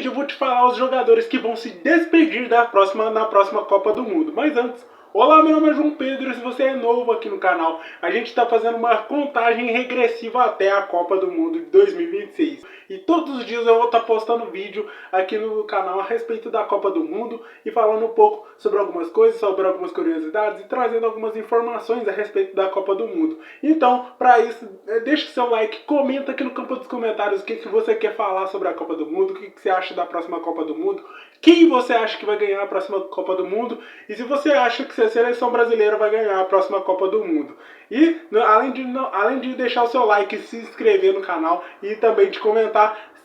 vídeo eu vou te falar os jogadores que vão se despedir na próxima Copa do Mundo. Mas antes, olá, meu nome é João Pedro e se você é novo aqui no canal, a gente está fazendo uma contagem regressiva até a Copa do Mundo de 2026. E todos os dias eu vou estar postando vídeo aqui no canal a respeito da Copa do Mundo e falando um pouco sobre algumas coisas, sobre algumas curiosidades e trazendo algumas informações a respeito da Copa do Mundo. Então, para isso, deixa o seu like, comenta aqui no campo dos comentários o que você quer falar sobre a Copa do Mundo, o que você acha da próxima Copa do Mundo, quem você acha que vai ganhar a próxima Copa do Mundo e se você acha que a seleção brasileira vai ganhar a próxima Copa do Mundo. E além de deixar o seu like, se inscrever no canal e também de comentar,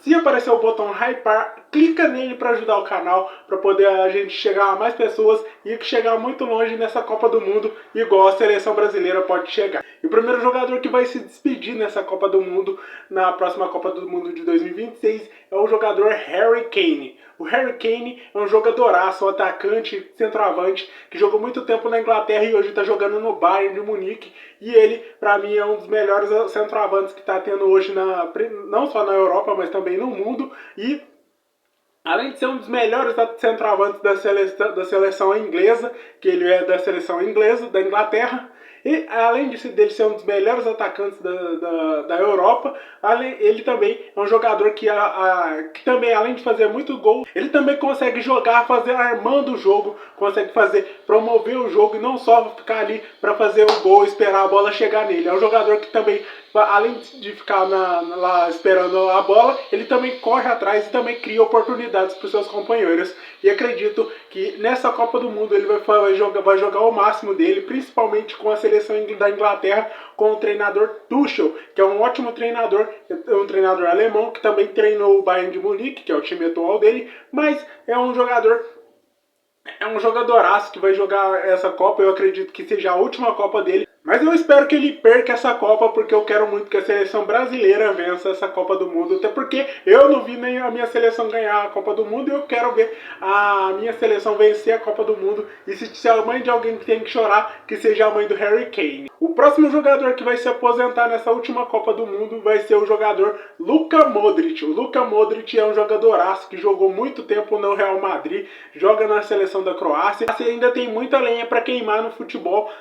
se aparecer o botão hypar, clica nele para ajudar o canal, para poder a gente chegar a mais pessoas e chegar muito longe nessa Copa do Mundo, igual a seleção brasileira pode chegar. E o primeiro jogador que vai se despedir nessa Copa do Mundo, na próxima Copa do Mundo de 2026, é o jogador Harry Kane. O Harry Kane é um jogadoraço, um atacante, centroavante, que jogou muito tempo na Inglaterra e hoje está jogando no Bayern de Munique. E ele, para mim, é um dos melhores centroavantes que está tendo hoje, não só na Europa, mas também no mundo. E além de ser um dos melhores centroavantes da seleção inglesa, que ele é da seleção inglesa, da Inglaterra, e além dele ser um dos melhores atacantes da Europa, ele também é um jogador que também, além de fazer muito gol, ele também consegue jogar, armando o jogo, consegue promover o jogo e não só ficar ali para fazer o gol e esperar a bola chegar nele. É um jogador que também, além de ficar lá esperando a bola, ele também corre atrás e também cria oportunidades para os seus companheiros. E acredito que nessa Copa do Mundo ele vai jogar o máximo dele, principalmente com a seleção da Inglaterra, com o treinador Tuchel, que é um ótimo treinador, um treinador alemão, que também treinou o Bayern de Munique, que é o time atual dele, mas é um jogadoraço que vai jogar essa Copa. Eu acredito que seja a última Copa dele. Mas eu espero que ele perca essa Copa, porque eu quero muito que a seleção brasileira vença essa Copa do Mundo. Até porque eu não vi nem a minha seleção ganhar a Copa do Mundo e eu quero ver a minha seleção vencer a Copa do Mundo. E se a mãe de alguém que tem que chorar, que seja a mãe do Harry Kane. O próximo jogador que vai se aposentar nessa última Copa do Mundo vai ser o jogador Luka Modric. O Luka Modric é um jogadoraço que jogou muito tempo no Real Madrid, joga na seleção da Croácia. E ainda tem muita lenha para queimar no futebol,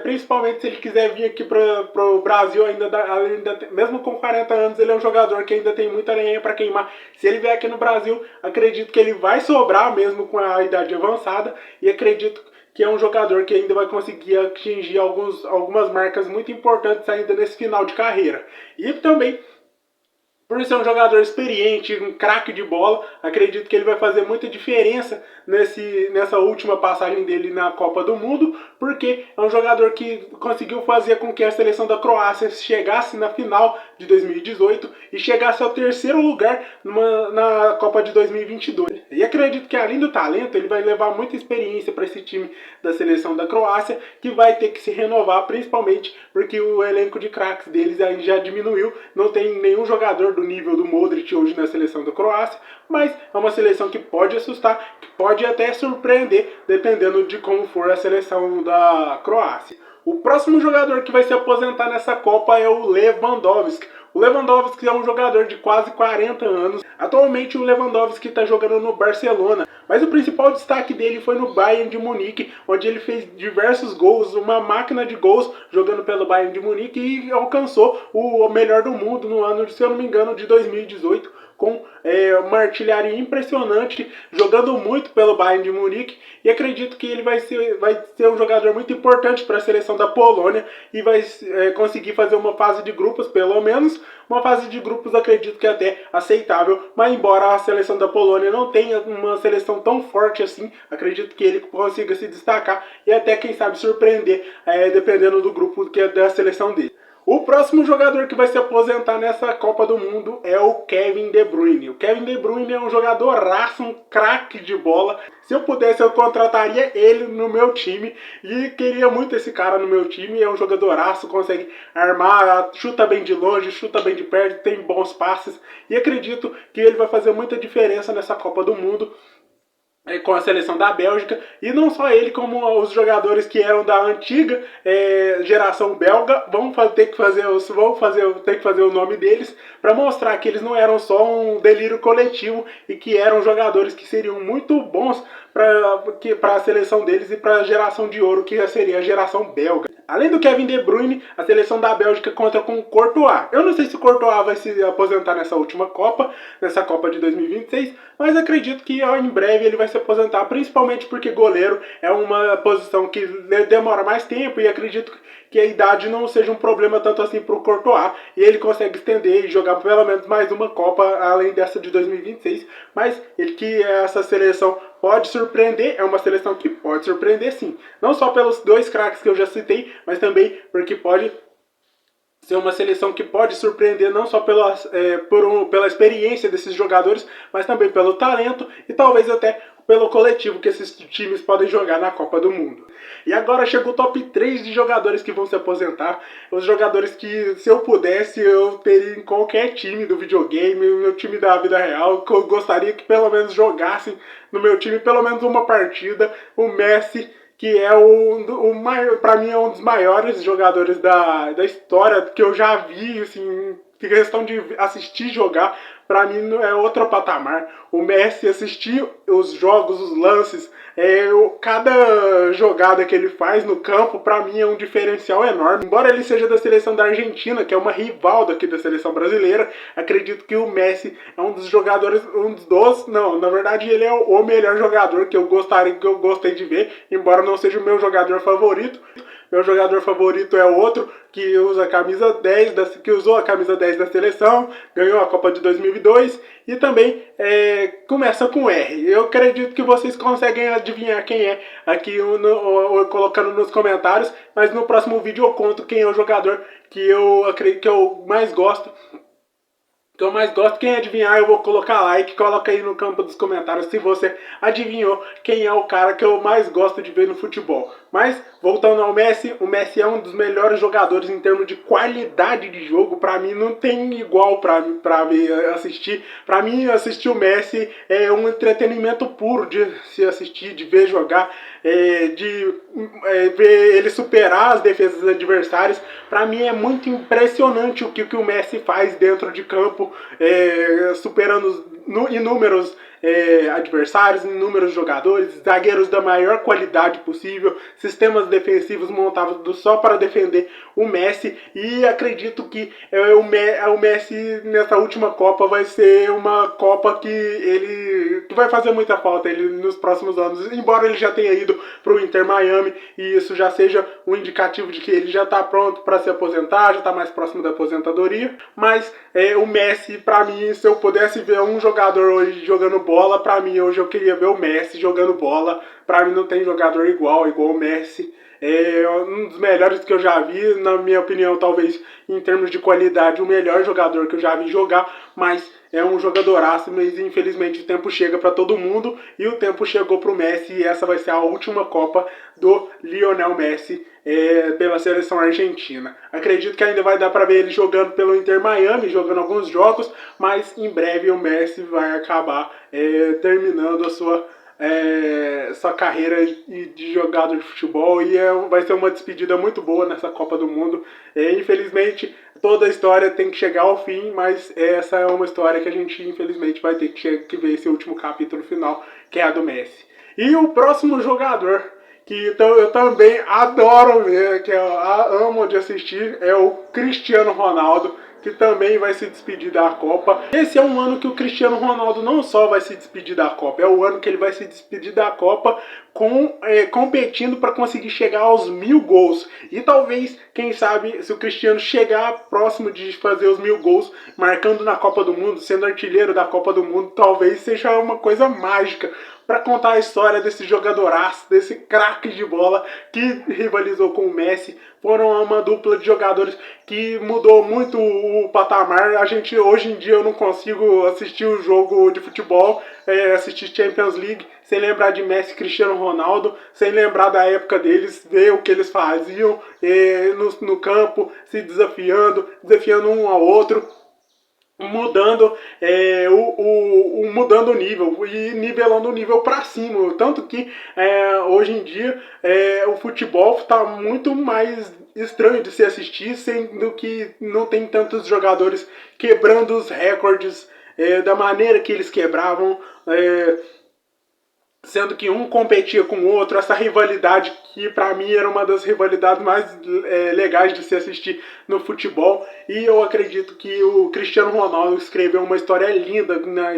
principalmente se ele quiser vir aqui para o Brasil, mesmo com 40 anos, ele é um jogador que ainda tem muita lenha para queimar. Se ele vier aqui no Brasil, acredito que ele vai sobrar mesmo com a idade avançada, e acredito que é um jogador que ainda vai conseguir atingir algumas marcas muito importantes ainda nesse final de carreira. E também, por ser um jogador experiente, um craque de bola, acredito que ele vai fazer muita diferença nessa última passagem dele na Copa do Mundo, porque é um jogador que conseguiu fazer com que a seleção da Croácia chegasse na final de 2018 e chegasse ao terceiro lugar na Copa de 2022. E acredito que, além do talento, ele vai levar muita experiência para esse time da seleção da Croácia, que vai ter que se renovar, principalmente porque o elenco de craques deles aí já diminuiu, não tem nenhum jogador do nível do Modric hoje na seleção da Croácia, mas é uma seleção que pode assustar, que pode até surpreender, dependendo de como for a seleção da Croácia. O próximo jogador que vai se aposentar nessa Copa é o Lewandowski. O Lewandowski é um jogador de quase 40 anos. Atualmente o Lewandowski está jogando no Barcelona, mas o principal destaque dele foi no Bayern de Munique, onde ele fez diversos gols, uma máquina de gols jogando pelo Bayern de Munique, e alcançou o melhor do mundo no ano, se eu não me engano, de 2018, com uma artilharia impressionante, jogando muito pelo Bayern de Munique, e acredito que ele vai ser um jogador muito importante para a seleção da Polônia e vai conseguir fazer uma fase de grupos, pelo menos uma fase de grupos, acredito que até aceitável, mas embora a seleção da Polônia não tenha uma seleção tão forte assim, acredito que ele consiga se destacar e até, quem sabe, surpreender, dependendo do grupo que é da seleção dele. O próximo jogador que vai se aposentar nessa Copa do Mundo é o Kevin De Bruyne. O Kevin De Bruyne é um jogadoraço, um craque de bola. Se eu pudesse, eu contrataria ele no meu time. E queria muito esse cara no meu time. É um jogadoraço, consegue armar, chuta bem de longe, chuta bem de perto, tem bons passes. E acredito que ele vai fazer muita diferença nessa Copa do Mundo com a seleção da Bélgica, e não só ele, como os jogadores que eram da antiga geração belga ter que fazer o nome deles, para mostrar que eles não eram só um delírio coletivo e que eram jogadores que seriam muito bons para a seleção deles e para a geração de ouro que seria a geração belga. Além do Kevin De Bruyne, a seleção da Bélgica conta com Courtois. Eu não sei se o Courtois vai se aposentar nessa última Copa, nessa Copa de 2026, mas acredito que em breve ele vai se aposentar, principalmente porque goleiro é uma posição que demora mais tempo e acredito que a idade não seja um problema tanto assim para o Courtois, e ele consegue estender e jogar pelo menos mais uma Copa além dessa de 2026, mas ele que essa seleção pode surpreender, é uma seleção que pode surpreender sim, não só pelos dois craques que eu já citei, mas também porque pode ser uma seleção que pode surpreender não só pela experiência desses jogadores, mas também pelo talento e talvez até pelo coletivo que esses times podem jogar na Copa do Mundo. E agora chegou o top 3 de jogadores que vão se aposentar. Os jogadores que, se eu pudesse, eu teria em qualquer time do videogame, no meu time da vida real, que eu gostaria que pelo menos jogassem no meu time pelo menos uma partida. O Messi, que é para mim é um dos maiores jogadores da história que eu já vi, assim, questão de assistir jogar, para mim é outro patamar. O Messi, assistir os jogos, os lances, cada jogada que ele faz no campo, para mim é um diferencial enorme. Embora ele seja da seleção da Argentina, que é uma rival daqui da seleção brasileira, acredito que o Messi é um dos jogadores, na verdade ele é o melhor jogador que eu gostei de ver, embora não seja o meu jogador favorito. Meu jogador favorito é outro que usa a camisa 10 que usou a camisa 10 da seleção, ganhou a Copa de 2002 e também começa com R. Eu acredito que vocês conseguem adivinhar quem é aqui colocando nos comentários, mas no próximo vídeo eu conto quem é o jogador que eu acredito que eu mais gosto. Quem adivinhar eu vou colocar like, coloca aí no campo dos comentários se você adivinhou quem é o cara que eu mais gosto de ver no futebol. Mas, voltando ao Messi, o Messi é um dos melhores jogadores em termos de qualidade de jogo. Pra mim não tem igual pra assistir. Pra mim assistir o Messi é um entretenimento puro de se assistir, de ver jogar, de ver ele superar as defesas adversárias. Pra mim é muito impressionante o que o Messi faz dentro de campo, superando inúmeros adversários, inúmeros jogadores, zagueiros da maior qualidade possível, sistemas defensivos montados só para defender o Messi, e acredito que o Messi nessa última Copa vai ser uma Copa que vai fazer muita falta ele nos próximos anos, embora ele já tenha ido para o Inter Miami e isso já seja um indicativo de que ele já está pronto para se aposentar, já está mais próximo da aposentadoria, mas o Messi, para mim, se eu pudesse ver um jogador hoje jogando bola, para mim hoje eu queria ver o Messi jogando bola. Para mim não tem jogador igual o Messi. É um dos melhores que eu já vi, na minha opinião, talvez em termos de qualidade, o melhor jogador que eu já vi jogar, mas é um jogadoraço, mas infelizmente o tempo chega para todo mundo e o tempo chegou para o Messi e essa vai ser a última Copa do Lionel Messi pela seleção argentina. Acredito que ainda vai dar para ver ele jogando pelo Inter Miami, jogando alguns jogos, mas em breve o Messi vai acabar terminando a sua carreira de jogador de futebol e vai ser uma despedida muito boa nessa Copa do Mundo. Infelizmente, toda a história tem que chegar ao fim, mas essa é uma história que a gente infelizmente vai ter que ver esse último capítulo final, que é a do Messi. E o próximo jogador que eu também adoro ver, que eu amo de assistir, é o Cristiano Ronaldo, que também vai se despedir da Copa. Esse é um ano que o Cristiano Ronaldo não só vai se despedir da Copa, é o ano que ele vai se despedir da Copa competindo para conseguir chegar aos 1000 gols. E talvez, quem sabe, se o Cristiano chegar próximo de fazer os 1000 gols, marcando na Copa do Mundo, sendo artilheiro da Copa do Mundo, talvez seja uma coisa mágica para contar a história desse jogadoraço, desse craque de bola que rivalizou com o Messi. Foram uma dupla de jogadores que mudou muito o patamar. A gente, hoje em dia, eu não consigo assistir o jogo de futebol, assistir Champions League, sem lembrar de Messi e Cristiano Ronaldo, sem lembrar da época deles, ver o que eles faziam no campo, se desafiando um ao outro. mudando mudando o nível e nivelando o nível para cima, tanto que hoje em dia o futebol está muito mais estranho de se assistir, sendo que não tem tantos jogadores quebrando os recordes da maneira que eles quebravam, sendo que um competia com o outro, essa rivalidade que para mim era uma das rivalidades mais legais de se assistir no futebol. E eu acredito que o Cristiano Ronaldo escreveu uma história linda na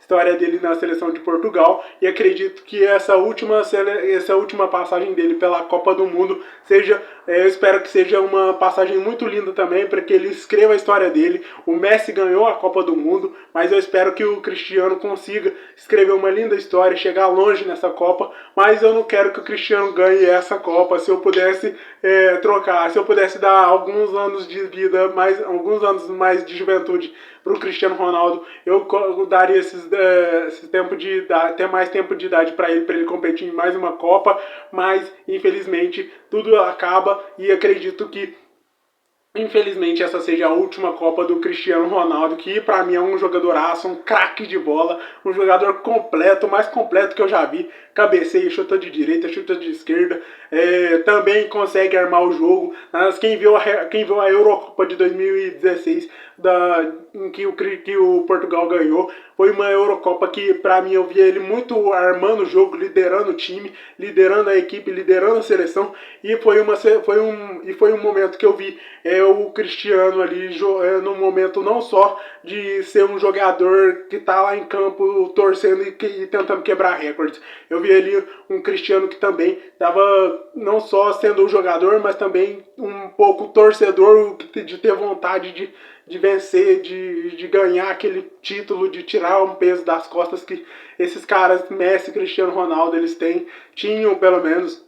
história dele na seleção de Portugal, e acredito que essa última passagem dele pela Copa do Mundo seja, eu espero que seja uma passagem muito linda também, para que ele escreva a história dele. O Messi ganhou a Copa do Mundo, mas eu espero que o Cristiano consiga escrever uma linda história, chegar longe nessa Copa, mas eu não quero que o Cristiano ganhe essa Copa. Se eu pudesse trocar, se eu pudesse dar alguns anos de vida, alguns anos mais de juventude para o Cristiano Ronaldo, eu daria esse tempo de ter mais tempo de idade para ele competir em mais uma Copa, mas infelizmente tudo acaba, e acredito que infelizmente essa seja a última Copa do Cristiano Ronaldo, que para mim é um jogadoraço, um craque de bola, um jogador completo, o mais completo que eu já vi. Cabeceia, chuta de direita, chuta de esquerda, também consegue armar o jogo. Mas quem viu a Eurocopa de 2016, em que o Portugal ganhou, foi uma Eurocopa que para mim eu via ele muito armando o jogo, liderando o time, liderando a equipe, liderando a seleção, e foi um momento que eu vi o Cristiano ali no momento não só de ser um jogador que tá lá em campo torcendo e tentando quebrar recordes. Eu vi ali um Cristiano que também estava não só sendo um jogador, mas também um pouco torcedor, de ter vontade de vencer, de ganhar aquele título, de tirar um peso das costas que esses caras, Messi e Cristiano Ronaldo, tinham pelo menos.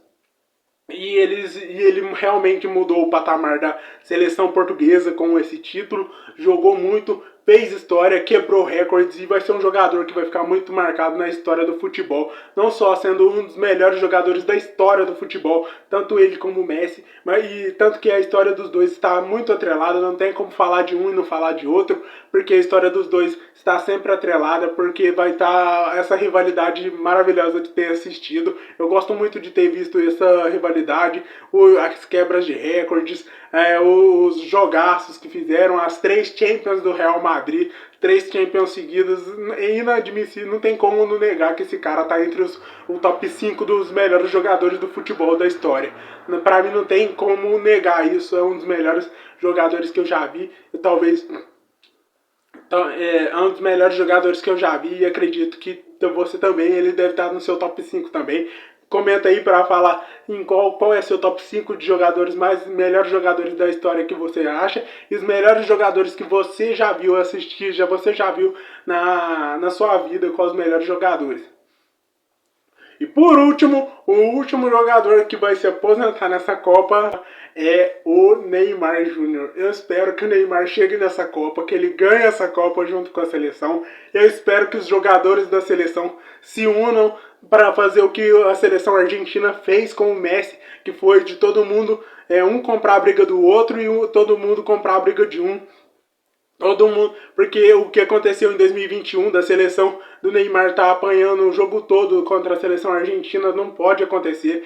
E ele realmente mudou o patamar da seleção portuguesa com esse título, jogou muito, fez história, quebrou recordes, e vai ser um jogador que vai ficar muito marcado na história do futebol, não só sendo um dos melhores jogadores da história do futebol, tanto ele como o Messi, e tanto que a história dos dois está muito atrelada, não tem como falar de um e não falar de outro, porque a história dos dois está sempre atrelada, porque vai estar essa rivalidade maravilhosa de ter assistido. Eu gosto muito de ter visto essa rivalidade, as quebras de recordes, os jogaços que fizeram, as 3 Champions do Real Madrid, 3 Champions seguidas. É inadmissível, não tem como não negar que esse cara tá entre o top 5 dos melhores jogadores do futebol da história. Para mim não tem como negar isso, é um dos melhores jogadores que eu já vi, e talvez é um dos melhores jogadores que eu já vi, e acredito que você também, ele deve estar no seu top 5 também. Comenta aí para falar em qual é seu top 5 de jogadores, melhores jogadores da história que você acha, e os melhores jogadores que você já viu assistir, você já viu na sua vida, com os melhores jogadores. E por último, o último jogador que vai se aposentar nessa Copa é o Neymar Júnior. Eu espero que o Neymar chegue nessa Copa, que ele ganhe essa Copa junto com a seleção. Eu espero que os jogadores da seleção se unam para fazer o que a seleção argentina fez com o Messi, que foi de todo mundo um comprar a briga do outro e todo mundo comprar a briga de um. Todo mundo, porque o que aconteceu em 2021 da seleção do Neymar tá apanhando o jogo todo contra a seleção argentina não pode acontecer.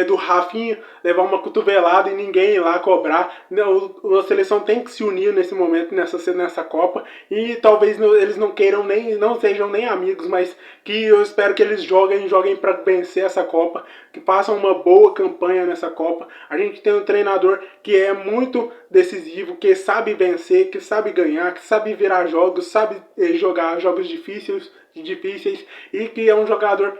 Do Rafinha levar uma cotovelada e ninguém ir lá cobrar. A seleção tem que se unir nesse momento, nessa Copa, e talvez eles não queiram não sejam nem amigos, mas que eu espero que eles joguem para vencer essa Copa, que façam uma boa campanha nessa Copa. A gente tem um treinador que é muito decisivo, que sabe vencer, que sabe ganhar, que sabe virar jogos, sabe jogar jogos difíceis, e que é um jogador.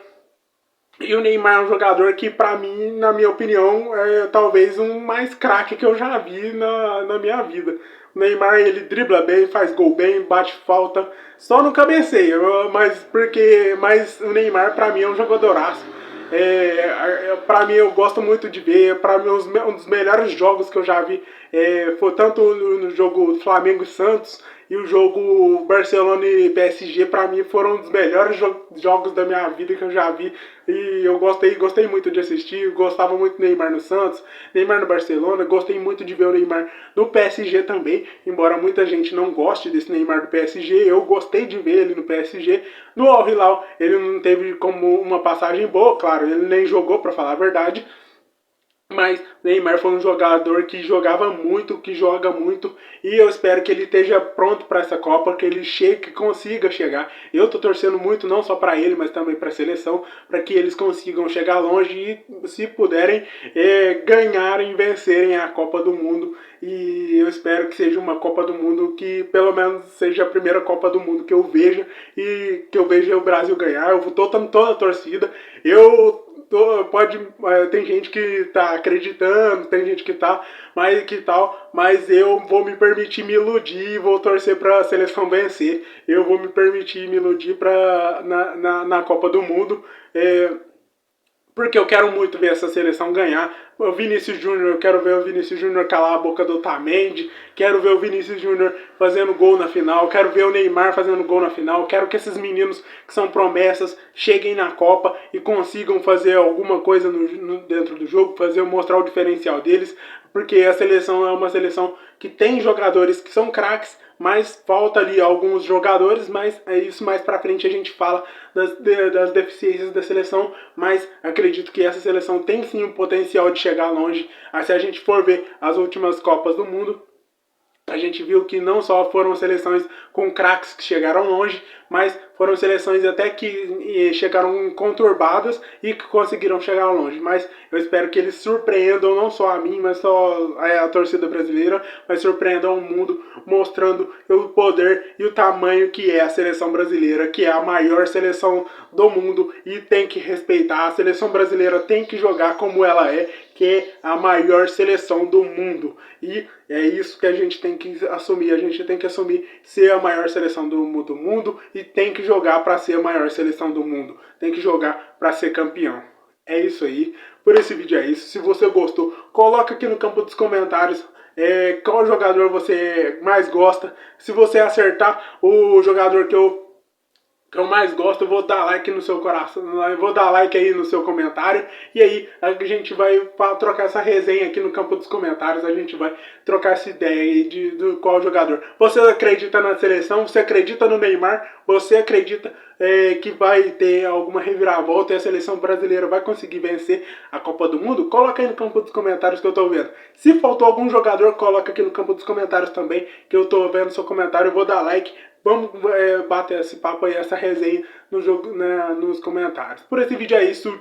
E o Neymar é um jogador que, pra mim, na minha opinião, é talvez um mais craque que eu já vi na minha vida. O Neymar, ele dribla bem, faz gol bem, bate falta, só não cabeceia, mas o Neymar, pra mim, é um jogadoraço. Pra mim, eu gosto muito de ver. Pra mim, um dos melhores jogos que eu já vi foi tanto no jogo Flamengo e Santos, e o jogo Barcelona e PSG pra mim foram um dos melhores jogos da minha vida que eu já vi. E eu gostei muito de assistir, gostava muito do Neymar no Santos, Neymar no Barcelona, gostei muito de ver o Neymar no PSG também, embora muita gente não goste desse Neymar do PSG, eu gostei de ver ele no PSG. No Al Hilal ele não teve como uma passagem boa, claro, ele nem jogou pra falar a verdade, mas Neymar foi um jogador que jogava muito, que joga muito, e eu espero que ele esteja pronto para essa Copa, que ele chegue, que consiga chegar. Eu tô torcendo muito não só para ele, mas também para a seleção, para que eles consigam chegar longe e, se puderem, ganharem, vencerem a Copa do Mundo. E eu espero que seja uma Copa do Mundo que pelo menos seja a primeira Copa do Mundo que eu veja e que eu veja o Brasil ganhar. Eu tô toda a torcida. Tem gente que tá acreditando, tem gente que tá, mas que tal, mas eu vou me permitir me iludir e vou torcer para a seleção vencer. Eu vou me permitir me iludir na Copa do Mundo. Porque eu quero muito ver essa seleção ganhar. O Vinícius Júnior, eu quero ver o Vinícius Júnior calar a boca do Otamendi, quero ver o Vinícius Júnior fazendo gol na final, quero ver o Neymar fazendo gol na final, quero que esses meninos que são promessas cheguem na Copa e consigam fazer alguma coisa dentro do jogo, mostrar o diferencial deles, porque a seleção é uma seleção que tem jogadores que são craques, mas falta ali alguns jogadores, mas é isso, mais pra frente a gente fala das deficiências da seleção, mas acredito que essa seleção tem sim o potencial de chegar longe. Se a gente for ver as últimas Copas do Mundo, a gente viu que não só foram seleções com craques que chegaram longe, mas foram seleções até que chegaram conturbadas e que conseguiram chegar longe. Mas eu espero que eles surpreendam não só a mim, mas só a torcida brasileira, mas surpreendam o mundo, mostrando o poder e o tamanho que é a seleção brasileira, que é a maior seleção do mundo e tem que respeitar. A seleção brasileira tem que jogar como ela é, que é a maior seleção do mundo. E é isso que a gente tem que assumir. A gente tem que assumir ser a maior seleção do mundo e tem que jogar para ser a maior seleção do mundo. Tem que jogar para ser campeão. É isso aí. Por esse vídeo é isso. Se você gostou, coloca aqui no campo dos comentários qual jogador você mais gosta. Se você acertar o jogador que eu mais gosto, eu vou dar like no seu coração, eu vou dar like aí no seu comentário, e aí a gente vai trocar essa resenha aqui no campo dos comentários, a gente vai trocar essa ideia aí de qual jogador. Você acredita na seleção? Você acredita no Neymar? Você acredita que vai ter alguma reviravolta e a seleção brasileira vai conseguir vencer a Copa do Mundo? Coloca aí no campo dos comentários que eu tô vendo. Se faltou algum jogador, coloca aqui no campo dos comentários também, que eu tô vendo seu comentário, eu vou dar like. Vamos bater esse papo aí, essa resenha no jogo, nos comentários. Por esse vídeo é isso.